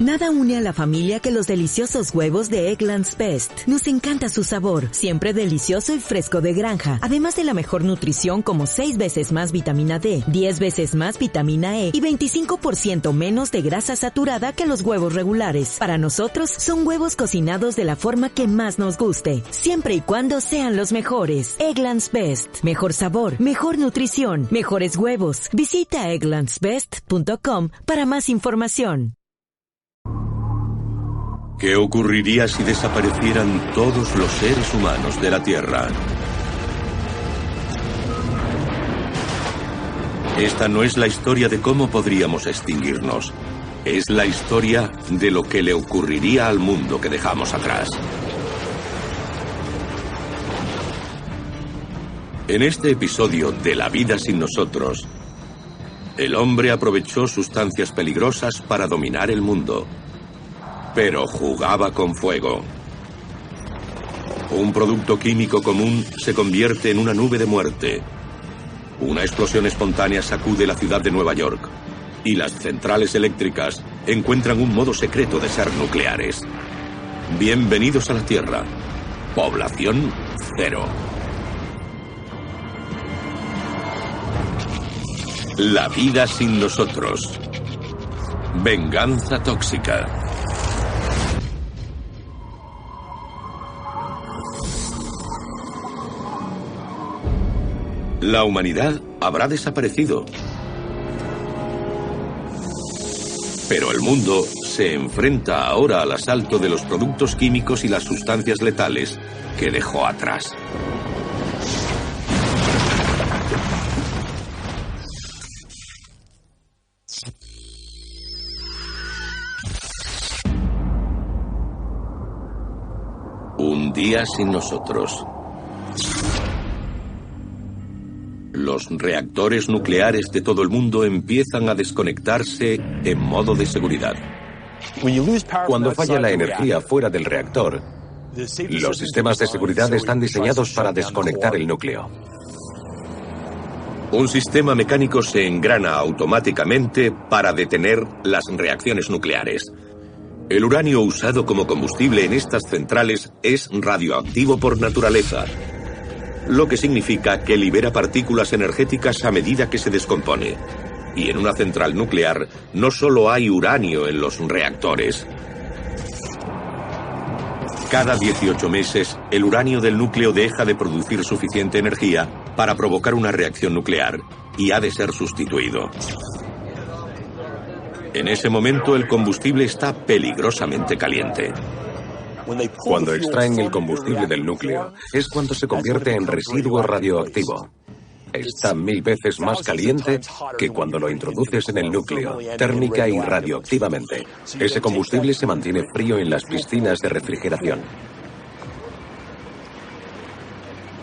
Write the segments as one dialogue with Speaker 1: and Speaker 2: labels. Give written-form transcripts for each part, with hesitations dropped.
Speaker 1: Nada une a la familia que los deliciosos huevos de Eggland's Best. Nos encanta su sabor, siempre delicioso y fresco de granja, además de la mejor nutrición como 6 veces más vitamina D, 10 veces más vitamina E y 25% menos de grasa saturada que los huevos regulares. Para nosotros, son huevos cocinados de la forma que más nos guste, siempre y cuando sean los mejores. Eggland's Best. Mejor sabor, mejor nutrición, mejores huevos. Visita egglandsbest.com para más información.
Speaker 2: ¿Qué ocurriría si desaparecieran todos los seres humanos de la Tierra? Esta no es la historia de cómo podríamos extinguirnos. Es la historia de lo que le ocurriría al mundo que dejamos atrás. En este episodio de La vida sin nosotros, el hombre aprovechó sustancias peligrosas para dominar el mundo. Pero jugaba con fuego. Un producto químico común se convierte en una nube de muerte. Una explosión espontánea sacude la ciudad de Nueva York. Y las centrales eléctricas encuentran un modo secreto de ser nucleares. Bienvenidos a la Tierra. Población cero. La vida sin nosotros. Venganza tóxica. La humanidad habrá desaparecido. Pero el mundo se enfrenta ahora al asalto de los productos químicos y las sustancias letales que dejó atrás. Un día sin nosotros. Los reactores nucleares de todo el mundo empiezan a desconectarse en modo de seguridad.
Speaker 3: Cuando falla la energía fuera del reactor, los sistemas de seguridad están diseñados para desconectar el núcleo.
Speaker 2: Un sistema mecánico se engrana automáticamente para detener las reacciones nucleares. El uranio usado como combustible en estas centrales es radioactivo por naturaleza, lo que significa que libera partículas energéticas a medida que se descompone. Y en una central nuclear no solo hay uranio en los reactores. Cada 18 meses, el uranio del núcleo deja de producir suficiente energía para provocar una reacción nuclear y ha de ser sustituido. En ese momento, el combustible está peligrosamente caliente.
Speaker 3: Cuando extraen el combustible del núcleo, es cuando se convierte en residuo radioactivo. Está 1000 veces más caliente que cuando lo introduces en el núcleo, térmica y radioactivamente. Ese combustible se mantiene frío en las piscinas de refrigeración.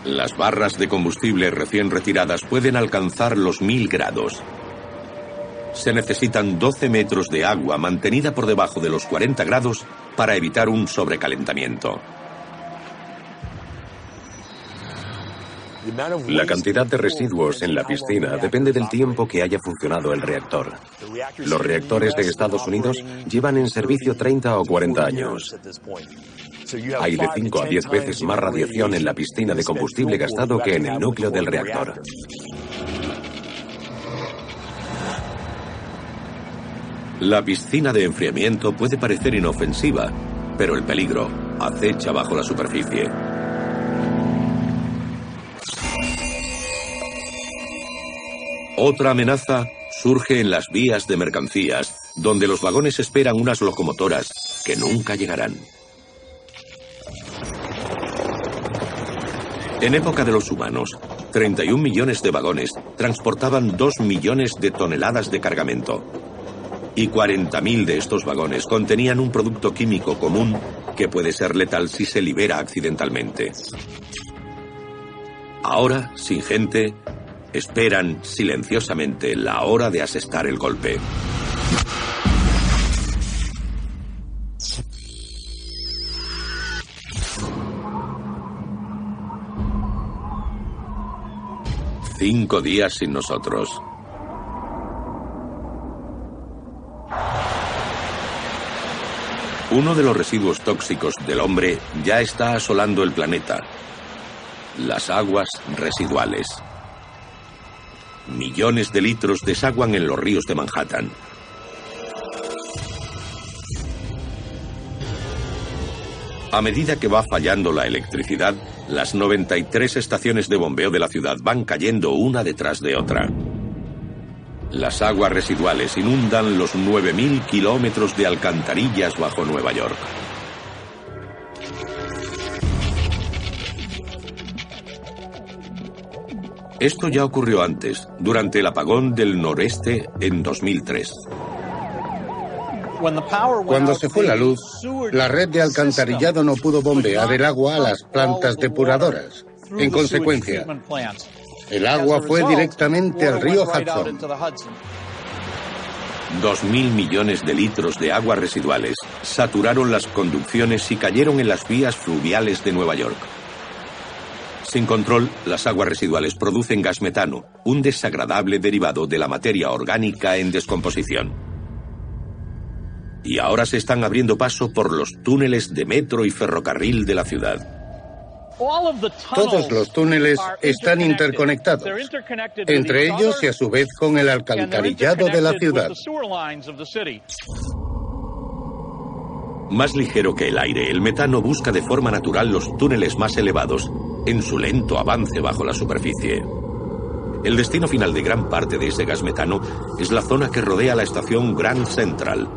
Speaker 2: Las barras de combustible recién retiradas pueden alcanzar los 1000 grados. Se necesitan 12 metros de agua mantenida por debajo de los 40 grados para evitar un sobrecalentamiento.
Speaker 3: La cantidad de residuos en la piscina depende del tiempo que haya funcionado el reactor. Los reactores de Estados Unidos llevan en servicio 30 o 40 años. Hay de 5 a 10 veces más radiación en la piscina de combustible gastado que en el núcleo del reactor.
Speaker 2: La piscina de enfriamiento puede parecer inofensiva, pero el peligro acecha bajo la superficie. Otra amenaza surge en las vías de mercancías, donde los vagones esperan unas locomotoras que nunca llegarán. En época de los humanos, 31 millones de vagones transportaban 2 millones de toneladas de cargamento. Y 40.000 de estos vagones contenían un producto químico común que puede ser letal si se libera accidentalmente. Ahora, sin gente, esperan silenciosamente la hora de asestar el golpe. Cinco días sin nosotros. Uno de los residuos tóxicos del hombre ya está asolando el planeta: las aguas residuales. Millones de litros desaguan en los ríos de Manhattan. A medida que va fallando la electricidad, las 93 estaciones de bombeo de la ciudad van cayendo una detrás de otra. Las aguas residuales inundan los 9.000 kilómetros de alcantarillas bajo Nueva York. Esto ya ocurrió antes, durante el apagón del noreste en 2003.
Speaker 4: Cuando se fue la luz, la red de alcantarillado no pudo bombear el agua a las plantas depuradoras. En consecuencia, el agua fue directamente al río Hudson.
Speaker 2: 2.000 millones de litros de aguas residuales saturaron las conducciones y cayeron en las vías fluviales de Nueva York. Sin control, las aguas residuales producen gas metano, un desagradable derivado de la materia orgánica en descomposición. Y ahora se están abriendo paso por los túneles de metro y ferrocarril de la ciudad.
Speaker 4: Todos los túneles están interconectados, entre ellos y a su vez con el alcantarillado de la ciudad.
Speaker 2: Más ligero que el aire, el metano busca de forma natural los túneles más elevados en su lento avance bajo la superficie. El destino final de gran parte de ese gas metano es la zona que rodea la estación Grand Central,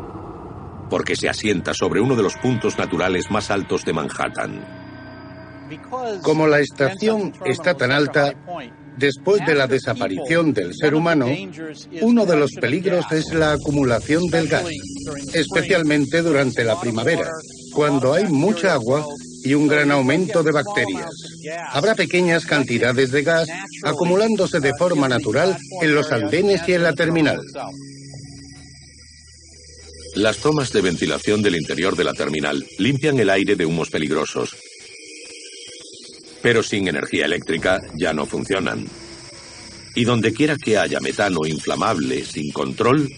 Speaker 2: porque se asienta sobre uno de los puntos naturales más altos de Manhattan.
Speaker 4: Como la estación está tan alta, después de la desaparición del ser humano, uno de los peligros es la acumulación del gas, especialmente durante la primavera, cuando hay mucha agua y un gran aumento de bacterias. Habrá pequeñas cantidades de gas acumulándose de forma natural en los andenes y en la terminal.
Speaker 2: Las tomas de ventilación del interior de la terminal limpian el aire de humos peligrosos. Pero sin energía eléctrica ya no funcionan. Y donde quiera que haya metano inflamable sin control,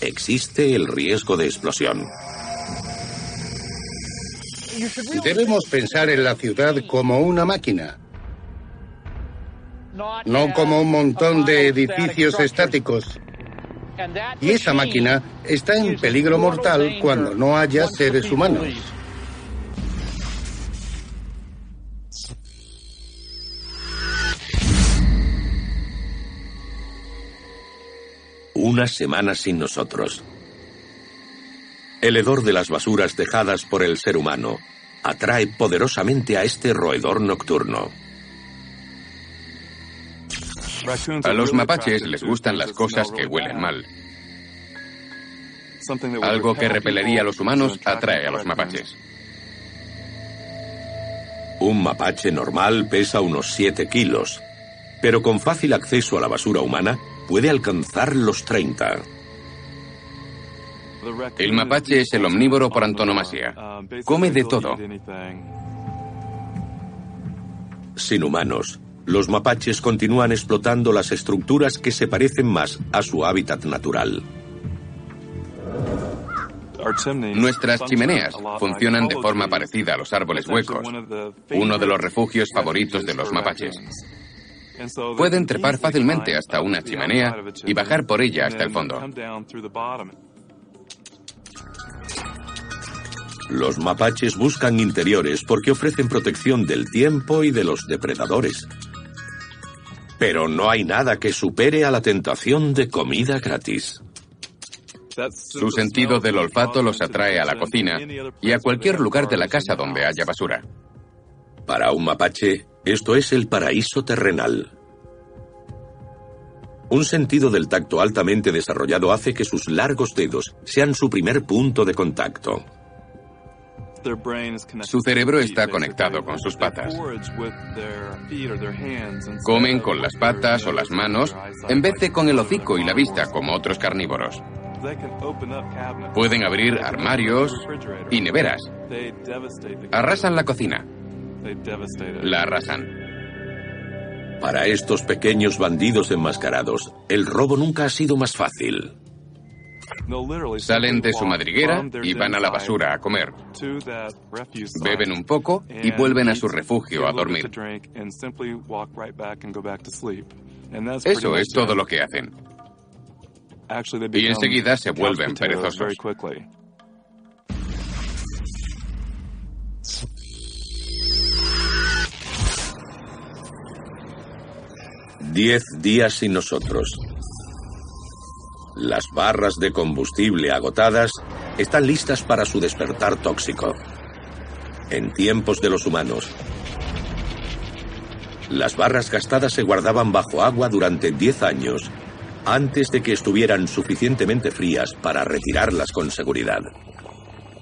Speaker 2: existe el riesgo de explosión.
Speaker 4: Debemos pensar en la ciudad como una máquina, no como un montón de edificios estáticos. Y esa máquina está en peligro mortal cuando no haya seres humanos.
Speaker 2: Una semana sin nosotros. El hedor de las basuras dejadas por el ser humano atrae poderosamente a este roedor nocturno.
Speaker 5: A los mapaches les gustan las cosas que huelen mal. Algo que repelería a los humanos atrae a los mapaches.
Speaker 2: Un mapache normal pesa unos 7 kilos, pero con fácil acceso a la basura humana puede alcanzar los 30.
Speaker 5: El mapache es el omnívoro por antonomasia. Come de todo.
Speaker 2: Sin humanos, los mapaches continúan explotando las estructuras que se parecen más a su hábitat natural.
Speaker 5: Nuestras chimeneas funcionan de forma parecida a los árboles huecos, uno de los refugios favoritos de los mapaches. Pueden trepar fácilmente hasta una chimenea y bajar por ella hasta el fondo.
Speaker 2: Los mapaches buscan interiores porque ofrecen protección del tiempo y de los depredadores. Pero no hay nada que supere a la tentación de comida gratis.
Speaker 5: Su sentido del olfato los atrae a la cocina y a cualquier lugar de la casa donde haya basura.
Speaker 2: Para un mapache, esto es el paraíso terrenal. Un sentido del tacto altamente desarrollado hace que sus largos dedos sean su primer punto de contacto.
Speaker 5: Su cerebro está conectado con sus patas. Comen con las patas o las manos en vez de con el hocico y la vista como otros carnívoros. Pueden abrir armarios y neveras. Arrasan la cocina. La arrasan.
Speaker 2: Para estos pequeños bandidos enmascarados, el robo nunca ha sido más fácil.
Speaker 5: Salen de su madriguera y van a la basura a comer. Beben un poco y vuelven a su refugio a dormir. Eso es todo lo que hacen. Y enseguida se vuelven perezosos.
Speaker 2: 10 días sin nosotros. Las barras de combustible agotadas están listas para su despertar tóxico. En tiempos de los humanos, las barras gastadas se guardaban bajo agua durante 10 años, antes de que estuvieran suficientemente frías para retirarlas con seguridad.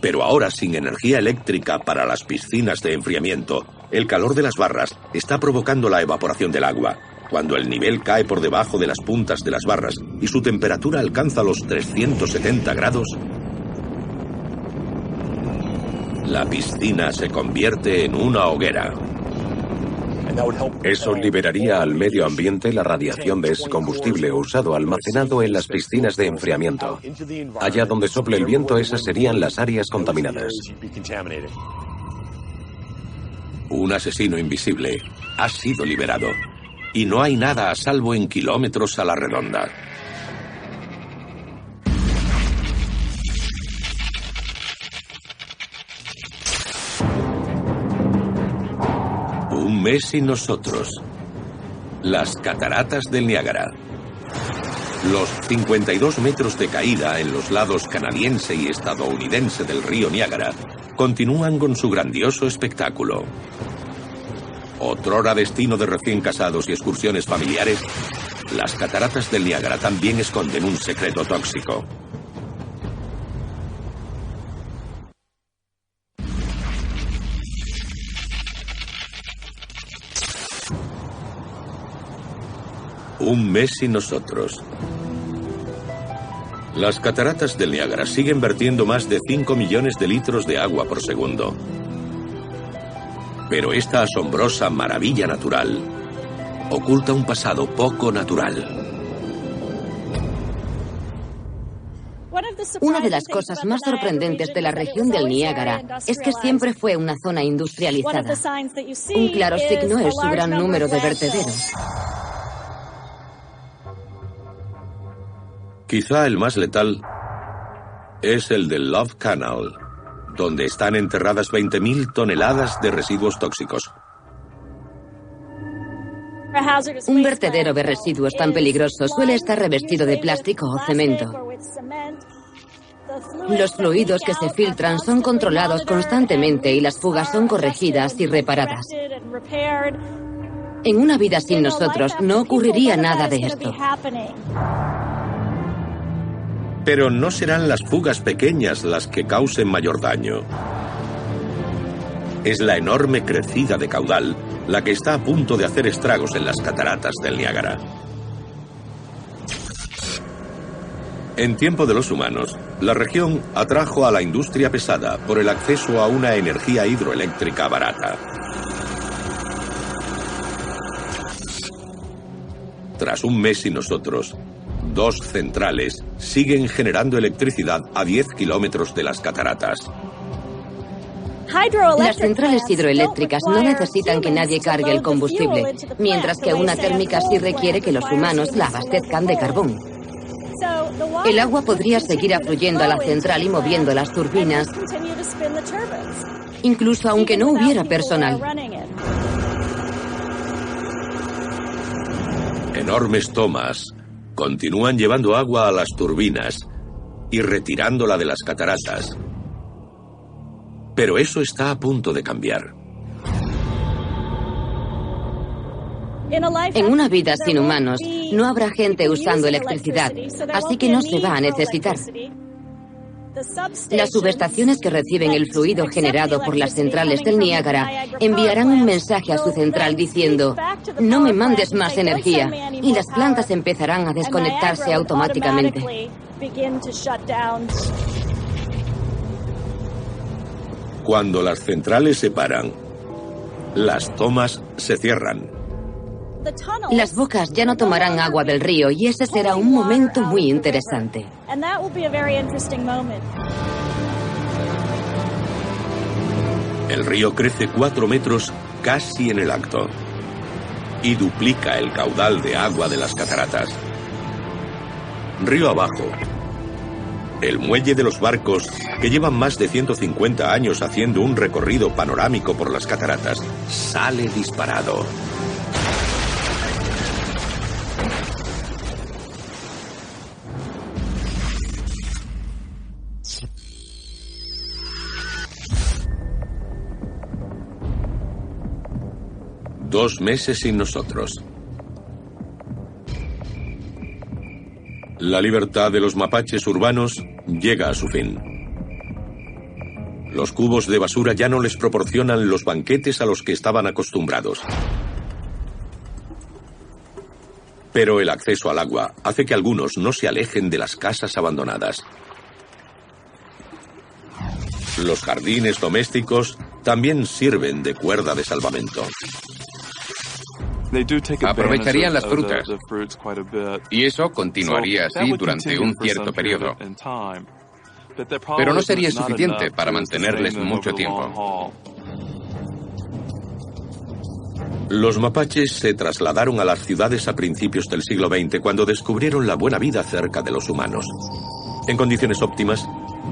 Speaker 2: Pero ahora, sin energía eléctrica para las piscinas de enfriamiento, el calor de las barras está provocando la evaporación del agua. Cuando el nivel cae por debajo de las puntas de las barras y su temperatura alcanza los 370 grados, la piscina se convierte en una hoguera.
Speaker 3: Eso liberaría al medio ambiente la radiación de ese combustible usado almacenado en las piscinas de enfriamiento. Allá donde sople el viento, esas serían las áreas contaminadas.
Speaker 2: Un asesino invisible ha sido liberado. Y no hay nada a salvo en kilómetros a la redonda. Un mes sin nosotros. Las cataratas del Niágara. Los 52 metros de caída en los lados canadiense y estadounidense del río Niágara continúan con su grandioso espectáculo. Otrora destino de recién casados y excursiones familiares, las cataratas del Niágara también esconden un secreto tóxico. Un mes sin nosotros. Las cataratas del Niágara siguen vertiendo más de 5 millones de litros de agua por segundo. Pero esta asombrosa maravilla natural oculta un pasado poco natural.
Speaker 6: Una de las cosas más sorprendentes de la región del Niágara es que siempre fue una zona industrializada. Un claro signo es su gran número de vertederos.
Speaker 2: Quizá el más letal es el del Love Canal, donde están enterradas 20.000 toneladas de residuos tóxicos.
Speaker 6: Un vertedero de residuos tan peligroso suele estar revestido de plástico o cemento. Los fluidos que se filtran son controlados constantemente y las fugas son corregidas y reparadas. En una vida sin nosotros no ocurriría nada de esto.
Speaker 2: Pero no serán las fugas pequeñas las que causen mayor daño. Es la enorme crecida de caudal la que está a punto de hacer estragos en las cataratas del Niágara. En tiempo de los humanos, la región atrajo a la industria pesada por el acceso a una energía hidroeléctrica barata. Tras un mes sin nosotros, 2 centrales siguen generando electricidad a 10 kilómetros de las cataratas.
Speaker 6: Las centrales hidroeléctricas no necesitan que nadie cargue el combustible, mientras que una térmica sí requiere que los humanos la abastezcan de carbón. El agua podría seguir afluyendo a la central y moviendo las turbinas, incluso aunque no hubiera personal.
Speaker 2: Enormes tomas continúan llevando agua a las turbinas y retirándola de las cataratas. Pero eso está a punto de cambiar.
Speaker 6: En una vida sin humanos, no habrá gente usando electricidad, así que no se va a necesitar. Las subestaciones que reciben el fluido generado por las centrales del Niágara enviarán un mensaje a su central diciendo: "No me mandes más energía", y las plantas empezarán a desconectarse automáticamente.
Speaker 2: Cuando las centrales se paran, las tomas se cierran.
Speaker 6: Las bocas ya no tomarán agua del río y ese será un momento muy interesante.
Speaker 2: El río crece 4 metros casi en el acto y duplica el caudal de agua de las cataratas. Río abajo, el muelle de los barcos, que llevan más de 150 años haciendo un recorrido panorámico por las cataratas, sale disparado. Dos meses sin nosotros. La libertad de los mapaches urbanos llega a su fin. Los cubos de basura ya no les proporcionan los banquetes a los que estaban acostumbrados. Pero el acceso al agua hace que algunos no se alejen de las casas abandonadas. Los jardines domésticos también sirven de cuerda de salvamento.
Speaker 5: Aprovecharían las frutas, y eso continuaría así durante un cierto periodo. Pero no sería suficiente para mantenerles mucho tiempo.
Speaker 2: Los mapaches se trasladaron a las ciudades a principios del siglo XX cuando descubrieron la buena vida cerca de los humanos. En condiciones óptimas,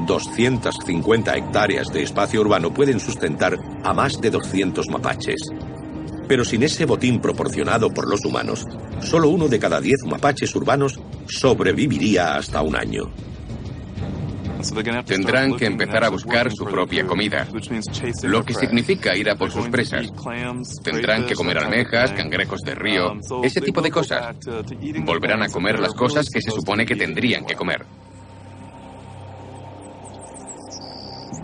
Speaker 2: 250 hectáreas de espacio urbano pueden sustentar a más de 200 mapaches. Pero sin ese botín proporcionado por los humanos, solo 1 de cada 10 mapaches urbanos sobreviviría hasta un año.
Speaker 5: Tendrán que empezar a buscar su propia comida, lo que significa ir a por sus presas. Tendrán que comer almejas, cangrejos de río, ese tipo de cosas. Volverán a comer las cosas que se supone que tendrían que comer.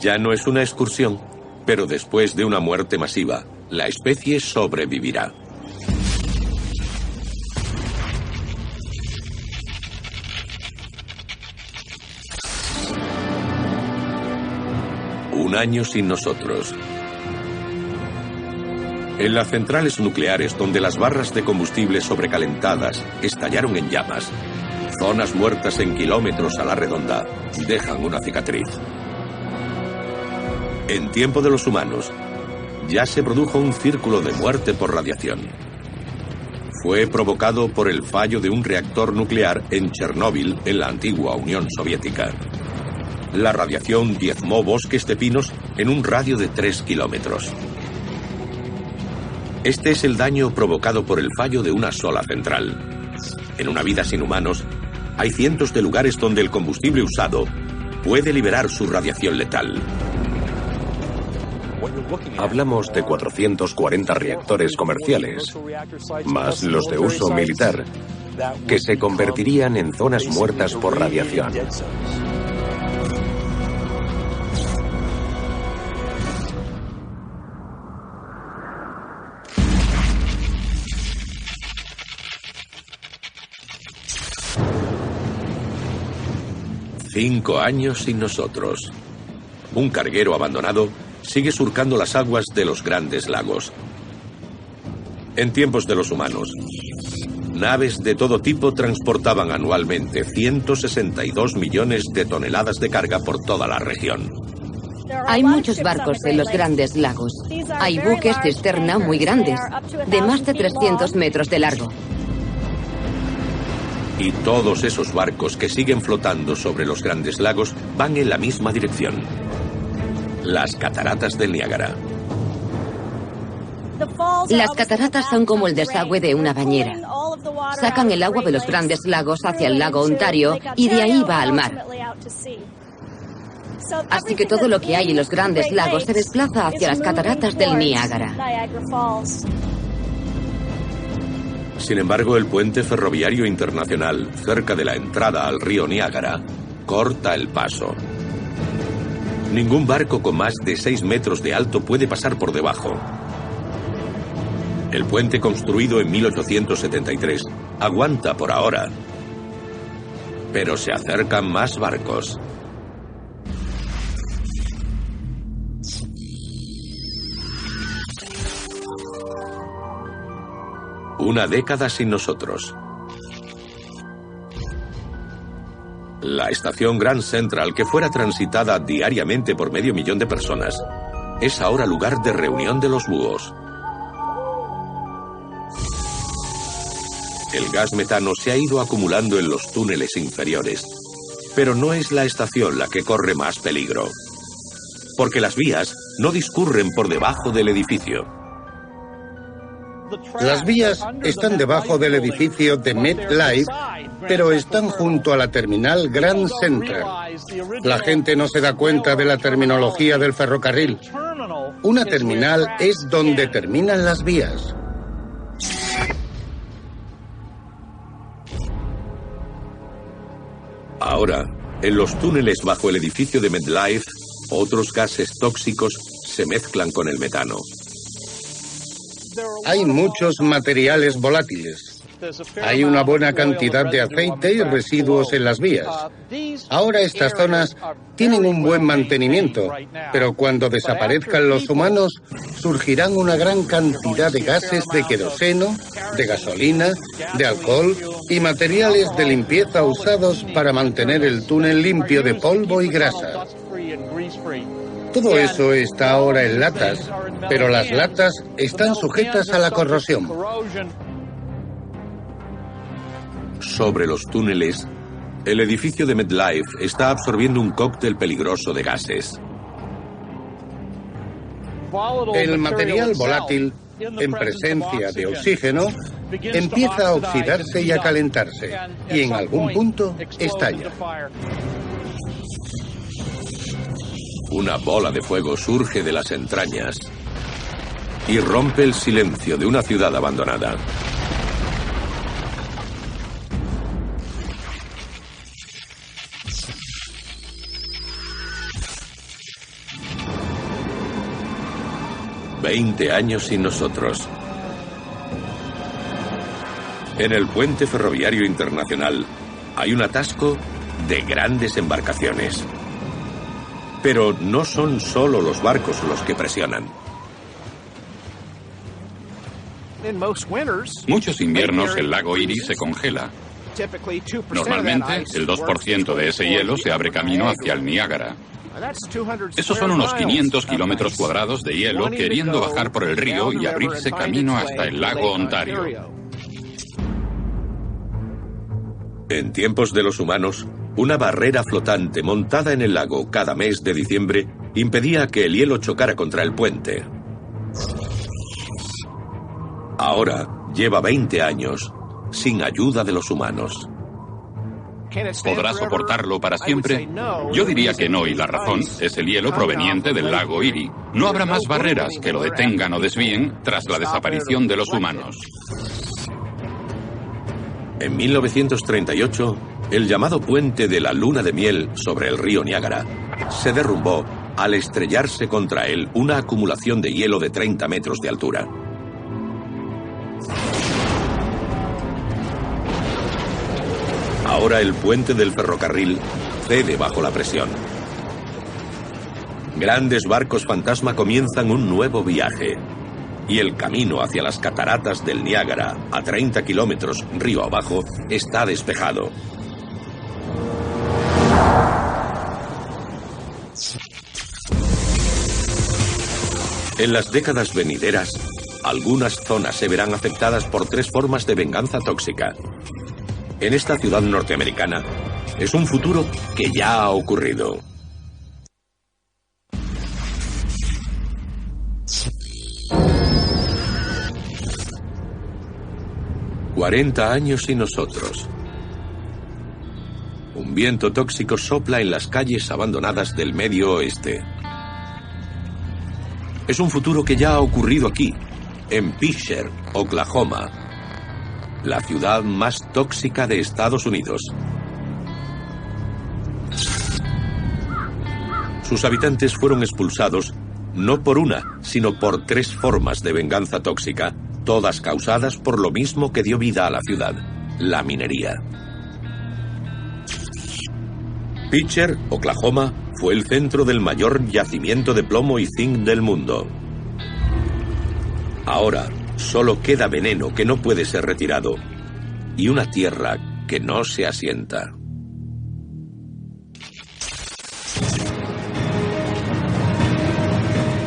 Speaker 2: Ya no es una excursión, pero después de una muerte masiva, la especie sobrevivirá. Un año sin nosotros. En las centrales nucleares donde las barras de combustible sobrecalentadas estallaron en llamas, zonas muertas en kilómetros a la redonda dejan una cicatriz. En tiempo de los humanos, ya se produjo un círculo de muerte por radiación. Fue provocado por el fallo de un reactor nuclear en Chernóbil, en la antigua Unión Soviética. La radiación diezmó bosques de pinos en un radio de 3 kilómetros. Este es el daño provocado por el fallo de una sola central. En una vida sin humanos, hay cientos de lugares donde el combustible usado puede liberar su radiación letal.
Speaker 3: Hablamos de 440 reactores comerciales, más los de uso militar, que se convertirían en zonas muertas por radiación.
Speaker 2: Cinco años sin nosotros. Un carguero abandonado sigue surcando las aguas de los grandes lagos. En tiempos de los humanos, naves de todo tipo transportaban anualmente 162 millones de toneladas de carga por toda la región.
Speaker 6: Hay muchos barcos en los grandes lagos. Hay buques cisterna muy grandes, de más de 300 metros de largo.
Speaker 2: Y todos esos barcos que siguen flotando sobre los grandes lagos van en la misma dirección. Las cataratas del Niágara.
Speaker 6: Las cataratas son como el desagüe de una bañera. Sacan el agua de los grandes lagos hacia el lago Ontario y de ahí va al mar. Así que todo lo que hay en los grandes lagos se desplaza hacia las cataratas del Niágara.
Speaker 2: Sin embargo, el puente ferroviario internacional, cerca de la entrada al río Niágara, corta el paso. Ningún barco con más de 6 metros de alto puede pasar por debajo. El puente, construido en 1873, aguanta por ahora. Pero se acercan más barcos. Una década sin nosotros. La estación Grand Central, que fuera transitada diariamente por 500.000 de personas, es ahora lugar de reunión de los búhos. El gas metano se ha ido acumulando en los túneles inferiores, pero no es la estación la que corre más peligro, porque las vías no discurren por debajo del edificio.
Speaker 4: Las vías están debajo del edificio de MetLife, pero están junto a la terminal Grand Central. La gente no se da cuenta de la terminología del ferrocarril. Una terminal es donde terminan las vías.
Speaker 2: Ahora, en los túneles bajo el edificio de MetLife, otros gases tóxicos se mezclan con el metano.
Speaker 4: Hay muchos materiales volátiles. Hay una buena cantidad de aceite y residuos en las vías. Ahora estas zonas tienen un buen mantenimiento, pero cuando desaparezcan los humanos, surgirán una gran cantidad de gases de queroseno, de gasolina, de alcohol y materiales de limpieza usados para mantener el túnel limpio de polvo y grasa. Todo eso está ahora en latas, pero las latas están sujetas a la corrosión.
Speaker 2: Sobre los túneles, el edificio de MetLife está absorbiendo un cóctel peligroso de gases.
Speaker 4: El material volátil, en presencia de oxígeno, empieza a oxidarse y a calentarse, y en algún punto estalla.
Speaker 2: Una bola de fuego surge de las entrañas y rompe el silencio de una ciudad abandonada. «20 años sin nosotros». En el puente ferroviario internacional hay un atasco de grandes embarcaciones. Pero no son solo los barcos los que presionan.
Speaker 7: Muchos inviernos el lago Erie se congela. Normalmente, el 2% de ese hielo se abre camino hacia el Niágara. Esos son unos 500 kilómetros cuadrados de hielo queriendo bajar por el río y abrirse camino hasta el lago Ontario.
Speaker 2: En tiempos de los humanos, una barrera flotante montada en el lago cada mes de diciembre impedía que el hielo chocara contra el puente. Ahora lleva 20 años sin ayuda de los humanos.
Speaker 7: ¿Podrá soportarlo para siempre? Yo diría que no, y la razón es el hielo proveniente del lago Erie. No habrá más barreras que lo detengan o desvíen tras la desaparición de los humanos.
Speaker 2: En 1938, el llamado puente de la Luna de Miel sobre el río Niágara se derrumbó al estrellarse contra él una acumulación de hielo de 30 metros de altura. Ahora el puente del ferrocarril cede bajo la presión. Grandes barcos fantasma comienzan un nuevo viaje. Y el camino hacia las cataratas del Niágara, a 30 kilómetros río abajo, está despejado. En las décadas venideras, algunas zonas se verán afectadas por 3 formas de venganza tóxica. En esta ciudad norteamericana, es un futuro que ya ha ocurrido. «40 años sin nosotros». Un viento tóxico sopla en las calles abandonadas del Medio Oeste. Es un futuro que ya ha ocurrido aquí, en Pitcher, Oklahoma, la ciudad más tóxica de Estados Unidos. Sus habitantes fueron expulsados no por una, sino por 3 formas de venganza tóxica, todas causadas por lo mismo que dio vida a la ciudad, la minería. Pitcher, Oklahoma, fue el centro del mayor yacimiento de plomo y zinc del mundo. Ahora, solo queda veneno que no puede ser retirado y una tierra que no se asienta.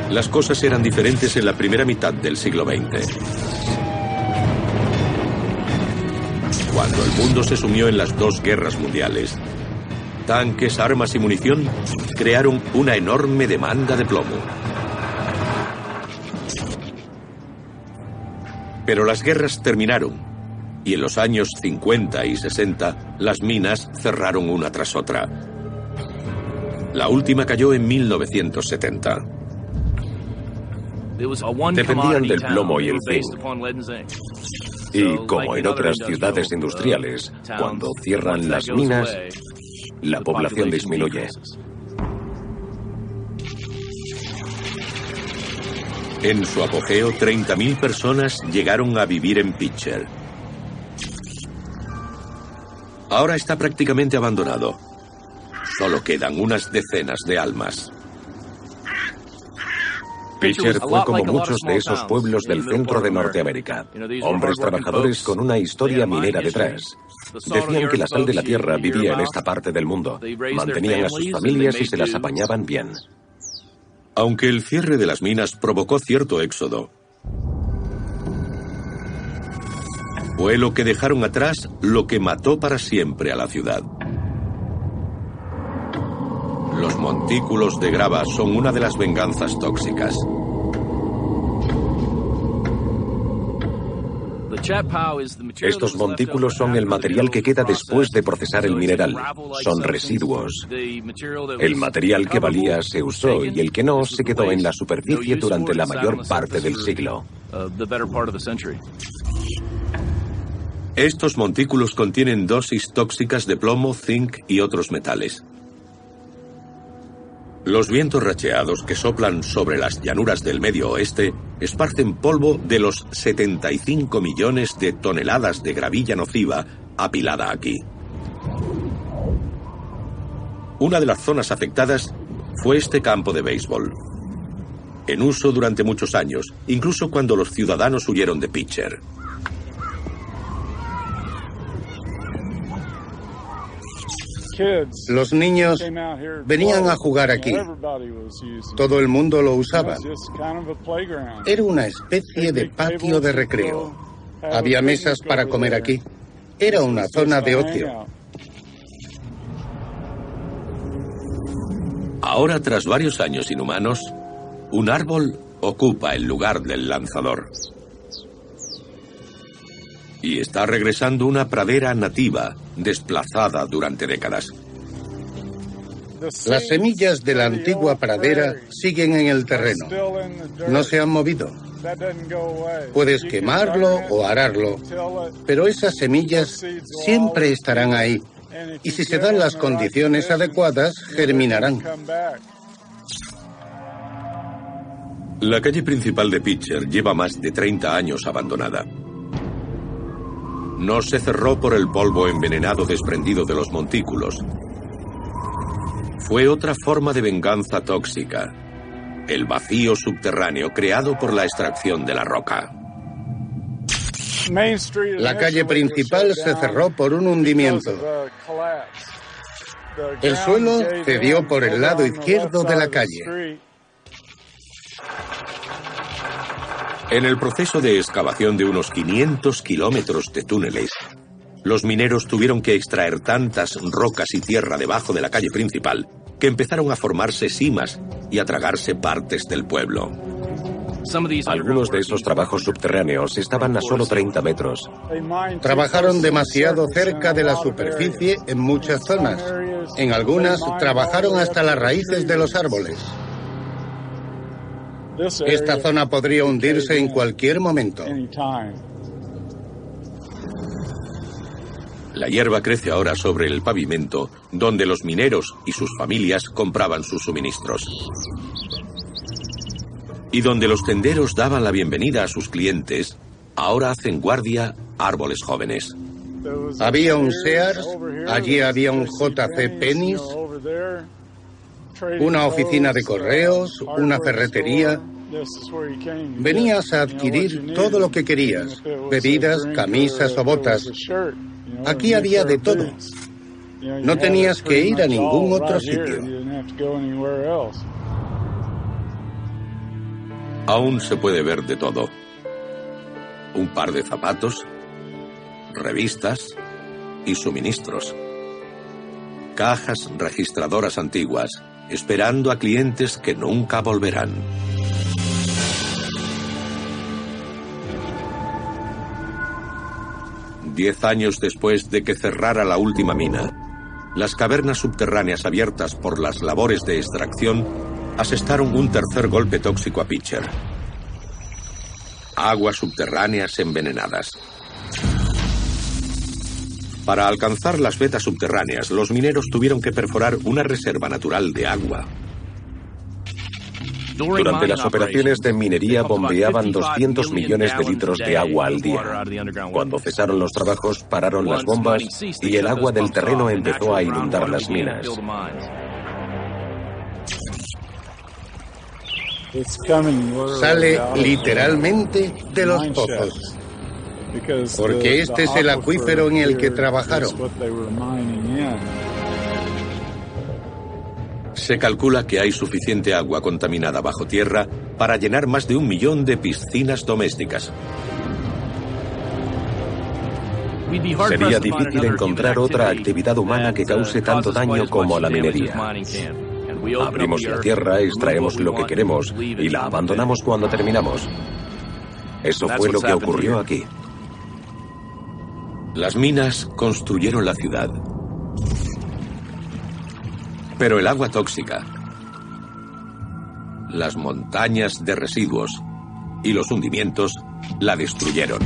Speaker 2: Las cosas eran diferentes en la primera mitad del siglo XX. Cuando el mundo se sumió en las dos guerras mundiales, tanques, armas y munición crearon una enorme demanda de plomo. Pero las guerras terminaron, y en los años 50 y 60 las minas cerraron una tras otra. La última cayó en 1970.
Speaker 3: Dependían del plomo y el zinc. Y como en otras ciudades industriales, cuando cierran las minas, la población disminuye.
Speaker 2: En su apogeo, 30.000 personas llegaron a vivir en Pitcher. Ahora está prácticamente abandonado. Solo quedan unas decenas de almas.
Speaker 3: Pitcher fue como muchos de esos pueblos del centro de Norteamérica. Hombres trabajadores con una historia minera detrás. Decían que la sal de la tierra vivía en esta parte del mundo. Mantenían a sus familias y se las apañaban bien.
Speaker 2: Aunque el cierre de las minas provocó cierto éxodo, fue lo que dejaron atrás lo que mató para siempre a la ciudad. Los montículos de grava son una de las venganzas tóxicas.
Speaker 3: Estos montículos son el material que queda después de procesar el mineral. Son residuos. El material que valía se usó y el que no se quedó en la superficie durante la mayor parte del siglo.
Speaker 2: Estos montículos contienen dosis tóxicas de plomo, zinc y otros metales. Los vientos racheados que soplan sobre las llanuras del Medio Oeste esparcen polvo de los 75 millones de toneladas de gravilla nociva apilada aquí. Una de las zonas afectadas fue este campo de béisbol, en uso durante muchos años, incluso cuando los ciudadanos huyeron de Pitcher.
Speaker 4: Los niños venían a jugar aquí. Todo el mundo lo usaba. Era una especie de patio de recreo. Había mesas para comer aquí. Era una zona de ocio.
Speaker 2: Ahora, tras varios años inhumanos, un árbol ocupa el lugar del lanzador. Y está regresando una pradera nativa, desplazada durante décadas.
Speaker 4: Las semillas de la antigua pradera siguen en el terreno. No se han movido. Puedes quemarlo o ararlo, pero esas semillas siempre estarán ahí. Y si se dan las condiciones adecuadas, germinarán.
Speaker 2: La calle principal de Pitcher lleva más de 30 años abandonada. No se cerró por el polvo envenenado desprendido de los montículos. Fue otra forma de venganza tóxica, el vacío subterráneo creado por la extracción de la roca.
Speaker 4: La calle principal se cerró por un hundimiento. El suelo cedió por el lado izquierdo de la calle.
Speaker 2: En el proceso de excavación de unos 500 kilómetros de túneles, los mineros tuvieron que extraer tantas rocas y tierra debajo de la calle principal que empezaron a formarse simas y a tragarse partes del pueblo.
Speaker 3: Algunos de esos trabajos subterráneos estaban a solo 30 metros.
Speaker 4: Trabajaron demasiado cerca de la superficie en muchas zonas. En algunas trabajaron hasta las raíces de los árboles. Esta zona podría hundirse en cualquier momento.
Speaker 2: La hierba crece ahora sobre el pavimento, donde los mineros y sus familias compraban sus suministros. Y donde los tenderos daban la bienvenida a sus clientes, ahora hacen guardia árboles jóvenes.
Speaker 4: Había un Sears, allí había un JC Penney's, una oficina de correos, una ferretería. Venías a adquirir todo lo que querías, bebidas, camisas o botas. Aquí había de todo. No tenías que ir a ningún otro sitio.
Speaker 2: Aún se puede ver de todo. Un par de zapatos, revistas y suministros. Cajas registradoras antiguas, esperando a clientes que nunca volverán. Diez años después de que cerrara la última mina, las cavernas subterráneas abiertas por las labores de extracción asestaron un tercer golpe tóxico a Pitcher. Aguas subterráneas envenenadas. Para alcanzar las vetas subterráneas, los mineros tuvieron que perforar una reserva natural de agua.
Speaker 3: Durante las operaciones de minería bombeaban 200 millones de litros de agua al día. Cuando cesaron los trabajos, pararon las bombas y el agua del terreno empezó a inundar las minas.
Speaker 4: Sale literalmente de los pozos, porque este es el acuífero en el que trabajaron.
Speaker 2: Se calcula que hay suficiente agua contaminada bajo tierra para llenar más de 1 millón de piscinas domésticas.
Speaker 3: Sería difícil encontrar otra actividad humana que cause tanto daño como la minería. Abrimos la tierra, extraemos lo que queremos y la abandonamos cuando terminamos. Eso fue lo que ocurrió aquí.
Speaker 2: Las minas construyeron la ciudad. Pero el agua tóxica, las montañas de residuos y los hundimientos la destruyeron.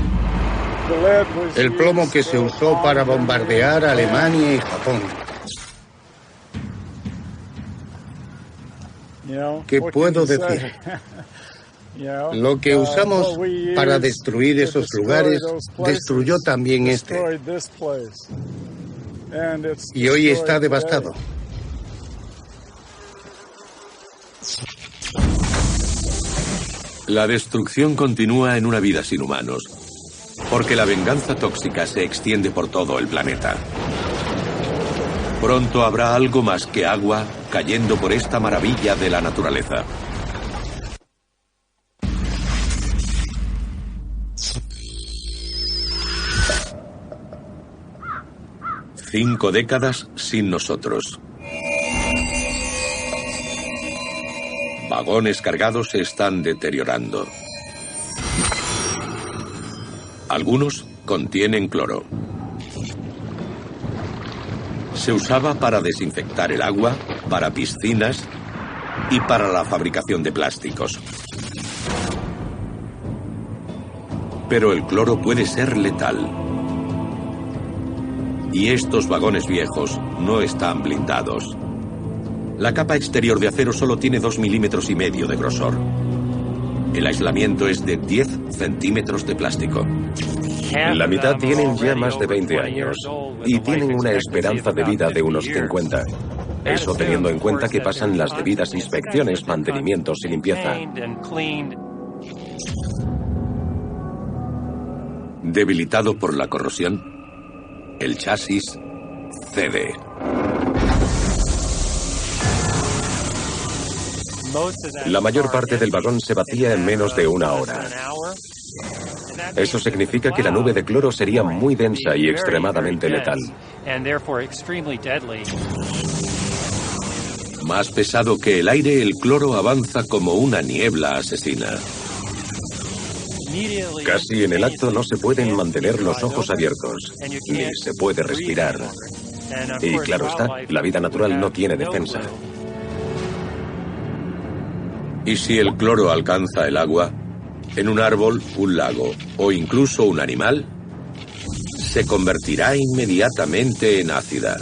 Speaker 4: El plomo que se usó para bombardear Alemania y Japón. ¿Qué puedo decir? Lo que usamos para destruir esos lugares destruyó también este. Y hoy está devastado.
Speaker 2: La destrucción continúa en una vida sin humanos, porque la venganza tóxica se extiende por todo el planeta. Pronto habrá algo más que agua cayendo por esta maravilla de la naturaleza. Cinco décadas sin nosotros. Vagones cargados se están deteriorando. Algunos contienen cloro. Se usaba para desinfectar el agua, para piscinas y para la fabricación de plásticos. Pero el cloro puede ser letal. Y estos vagones viejos no están blindados. La capa exterior de acero solo tiene 2,5 milímetros de grosor. El aislamiento es de 10 centímetros de plástico.
Speaker 3: La mitad tienen ya más de 20 años y tienen una esperanza de vida de unos 50. Eso teniendo en cuenta que pasan las debidas inspecciones, mantenimientos y limpieza.
Speaker 2: Debilitado por la corrosión, el chasis cede.
Speaker 3: La mayor parte del vagón se vacía en menos de 1 hora. Eso significa que la nube de cloro sería muy densa y extremadamente letal.
Speaker 2: Más pesado que el aire, el cloro avanza como una niebla asesina.
Speaker 3: Casi en el acto no se pueden mantener los ojos abiertos, ni se puede respirar. Y claro está, la vida natural no tiene defensa.
Speaker 2: ¿Y si el cloro alcanza el agua? En un árbol, un lago o incluso un animal, se convertirá inmediatamente en ácida.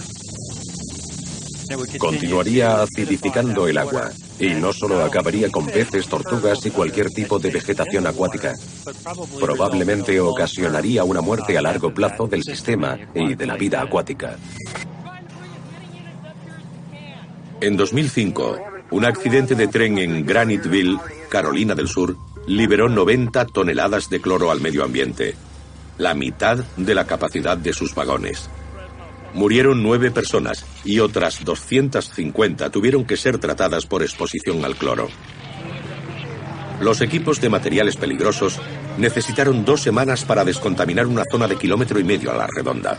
Speaker 3: Continuaría acidificando el agua, y no solo acabaría con peces, tortugas y cualquier tipo de vegetación acuática. Probablemente ocasionaría una muerte a largo plazo del sistema y de la vida acuática.
Speaker 2: En 2005, un accidente de tren en Graniteville, Carolina del Sur, liberó 90 toneladas de cloro al medio ambiente, la mitad de la capacidad de sus vagones. Murieron 9 personas y otras 250 tuvieron que ser tratadas por exposición al cloro. Los equipos de materiales peligrosos necesitaron 2 semanas para descontaminar una zona de 1,5 kilómetros a la redonda.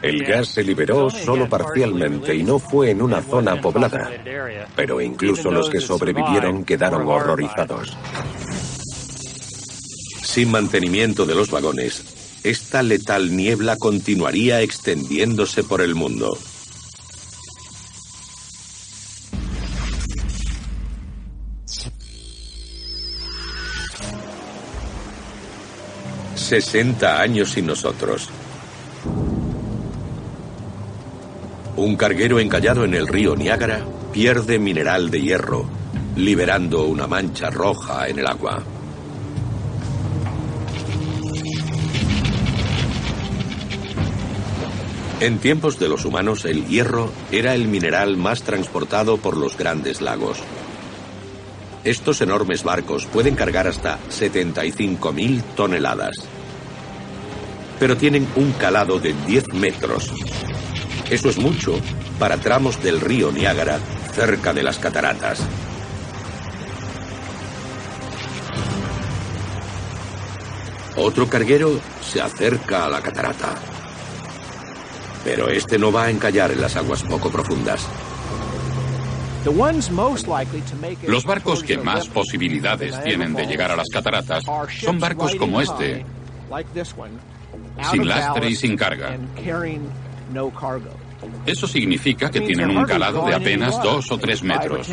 Speaker 3: El gas se liberó solo parcialmente y no fue en una zona poblada. Pero incluso los que sobrevivieron quedaron horrorizados.
Speaker 2: Sin mantenimiento de los vagones, esta letal niebla continuaría extendiéndose por el mundo. «60 años sin nosotros». Un carguero encallado en el río Niágara pierde mineral de hierro, liberando una mancha roja en el agua. En tiempos de los humanos, el hierro era el mineral más transportado por los grandes lagos. Estos enormes barcos pueden cargar hasta 75.000 toneladas. Pero tienen un calado de 10 metros. Eso es mucho para tramos del río Niágara cerca de las cataratas. Otro carguero se acerca a la catarata. Pero este no va a encallar en las aguas poco profundas.
Speaker 7: Los barcos que más posibilidades tienen de llegar a las cataratas son barcos como este, sin lastre y sin carga. Eso significa que tienen un calado de apenas 2 o 3 metros.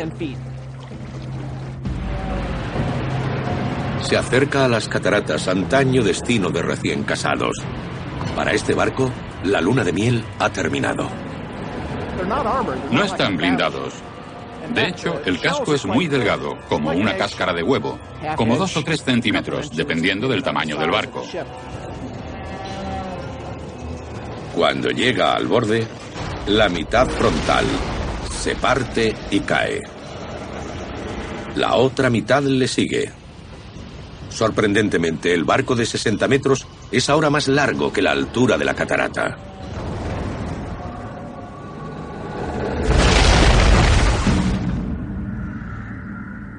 Speaker 2: Se acerca a las cataratas, antaño destino de recién casados. Para este barco, la luna de miel ha terminado.
Speaker 7: No están blindados. De hecho, el casco es muy delgado, como una cáscara de huevo, como 2 o 3 centímetros, dependiendo del tamaño del barco.
Speaker 2: Cuando llega al borde, la mitad frontal se parte y cae. La otra mitad le sigue. Sorprendentemente, el barco de 60 metros es ahora más largo que la altura de la catarata.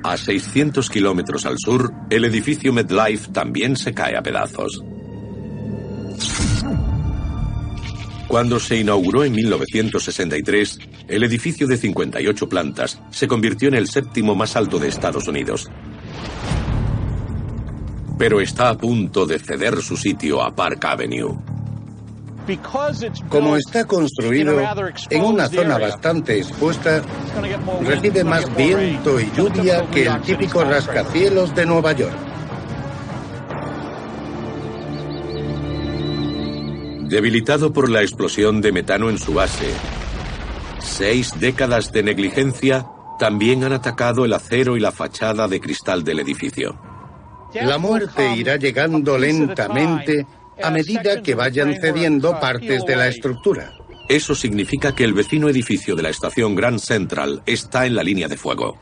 Speaker 2: A 600 kilómetros al sur, el edificio MetLife también se cae a pedazos. Cuando se inauguró en 1963, el edificio de 58 plantas se convirtió en el 7º más alto de Estados Unidos. Pero está a punto de ceder su sitio a Park Avenue.
Speaker 4: Como está construido en una zona bastante expuesta, recibe más viento y lluvia que el típico rascacielos de Nueva York.
Speaker 2: Debilitado por la explosión de metano en su base, 6 décadas de negligencia también han atacado el acero y la fachada de cristal del edificio.
Speaker 4: La muerte irá llegando lentamente a medida que vayan cediendo partes de la estructura.
Speaker 2: Eso significa que el vecino edificio de la estación Grand Central está en la línea de fuego.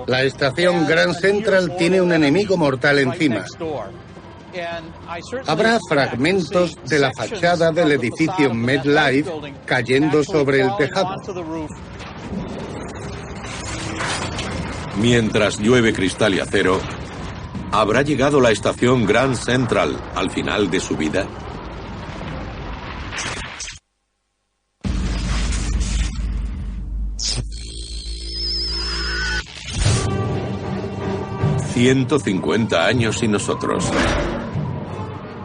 Speaker 4: La estación Grand Central tiene un enemigo mortal encima. Habrá fragmentos de la fachada del edificio MetLife cayendo sobre el tejado.
Speaker 2: Mientras llueve cristal y acero, ¿habrá llegado la estación Grand Central al final de su vida? «150 años sin nosotros».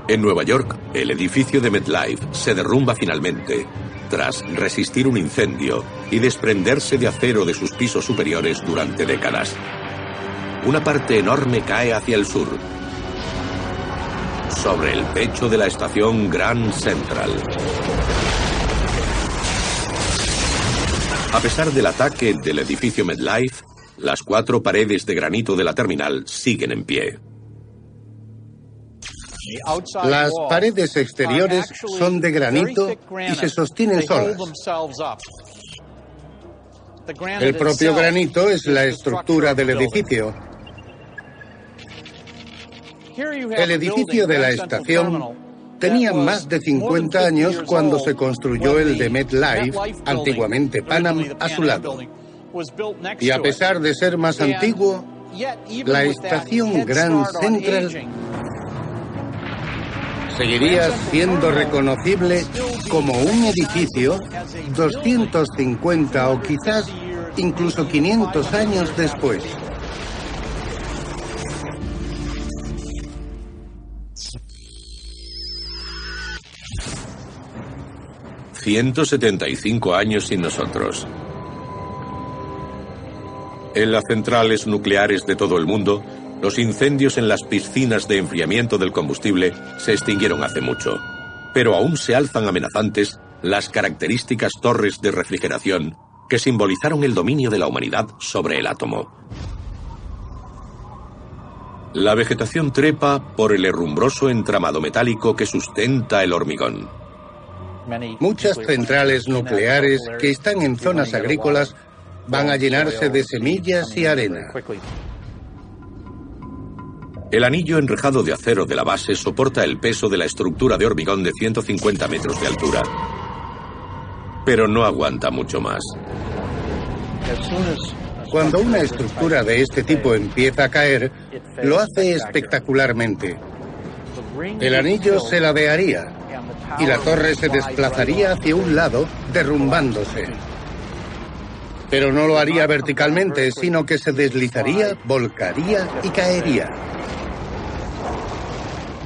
Speaker 2: En Nueva York, el edificio de MetLife se derrumba finalmente, tras resistir un incendio y desprenderse de acero de sus pisos superiores durante décadas. Una parte enorme cae hacia el sur, sobre el techo de la estación Grand Central. A pesar del ataque del edificio MetLife, las 4 paredes de granito de la terminal siguen en pie.
Speaker 4: Las paredes exteriores son de granito y se sostienen solas. El propio granito es la estructura del edificio. El edificio de la estación tenía más de 50 años cuando se construyó el de MetLife, antiguamente Pan Am, a su lado. Y a pesar de ser más antiguo, la estación Grand Central seguiría siendo reconocible como un edificio 250 o quizás incluso 500 años después.
Speaker 2: «175 años sin nosotros». En las centrales nucleares de todo el mundo, los incendios en las piscinas de enfriamiento del combustible se extinguieron hace mucho. Pero aún se alzan amenazantes las características torres de refrigeración que simbolizaron el dominio de la humanidad sobre el átomo. La vegetación trepa por el herrumbroso entramado metálico que sustenta el hormigón.
Speaker 4: Muchas centrales nucleares que están en zonas agrícolas van a llenarse de semillas y arena.
Speaker 2: El anillo enrejado de acero de la base soporta el peso de la estructura de hormigón de 150 metros de altura. Pero no aguanta mucho más.
Speaker 4: Cuando una estructura de este tipo empieza a caer, lo hace espectacularmente. El anillo se ladearía y la torre se desplazaría hacia un lado, derrumbándose. Pero no lo haría verticalmente, sino que se deslizaría, volcaría y caería.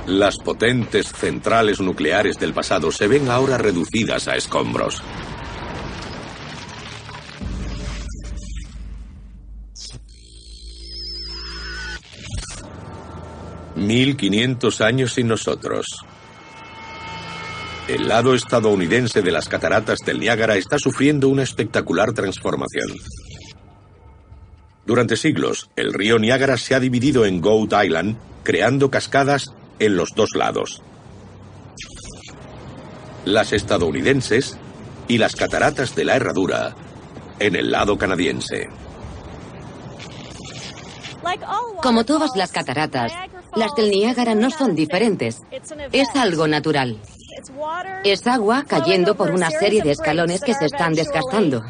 Speaker 2: Las potentes centrales nucleares del pasado se ven ahora reducidas a escombros. «1500 años sin nosotros». El lado estadounidense de las cataratas del Niágara está sufriendo una espectacular transformación. Durante siglos, el río Niágara se ha dividido en Goat Island, creando cascadas en los dos lados. Las estadounidenses y las cataratas de la Herradura en el lado canadiense.
Speaker 6: Como todas las cataratas, las del Niágara no son diferentes. Es algo natural. Es agua cayendo por una serie de escalones que se están desgastando.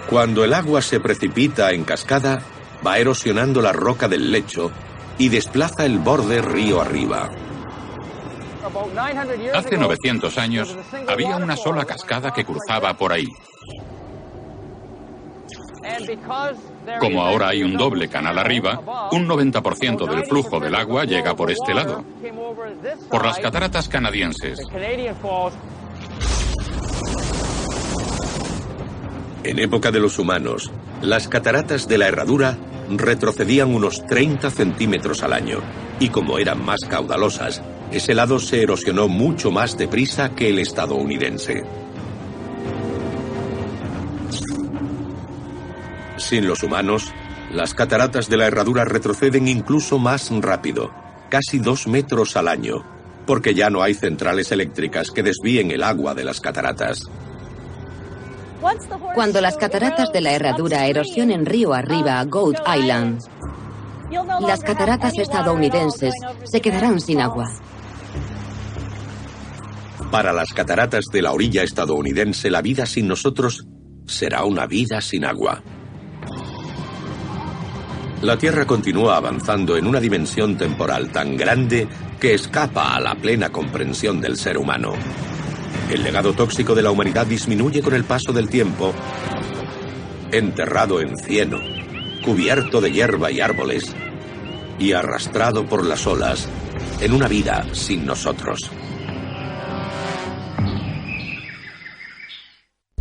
Speaker 2: Cuando el agua se precipita en cascada, va erosionando la roca del lecho y desplaza el borde río arriba.
Speaker 7: Hace 900 años había una sola cascada que cruzaba por ahí. Como ahora hay un doble canal arriba, un 90% del flujo del agua llega por este lado, por las cataratas canadienses.
Speaker 2: En época de los humanos, las cataratas de la Herradura retrocedían unos 30 centímetros al año, y como eran más caudalosas, ese lado se erosionó mucho más deprisa que el estadounidense. Sin los humanos, las cataratas de la Herradura retroceden incluso más rápido, casi 2 metros al año, porque ya no hay centrales eléctricas que desvíen el agua de las cataratas.
Speaker 6: Cuando las cataratas de la Herradura erosionen río arriba a Goat Island, las cataratas estadounidenses se quedarán sin agua.
Speaker 2: Para las cataratas de la orilla estadounidense, la vida sin nosotros será una vida sin agua. La Tierra continúa avanzando en una dimensión temporal tan grande que escapa a la plena comprensión del ser humano. El legado tóxico de la humanidad disminuye con el paso del tiempo, enterrado en cieno, cubierto de hierba y árboles, y arrastrado por las olas en una vida sin nosotros.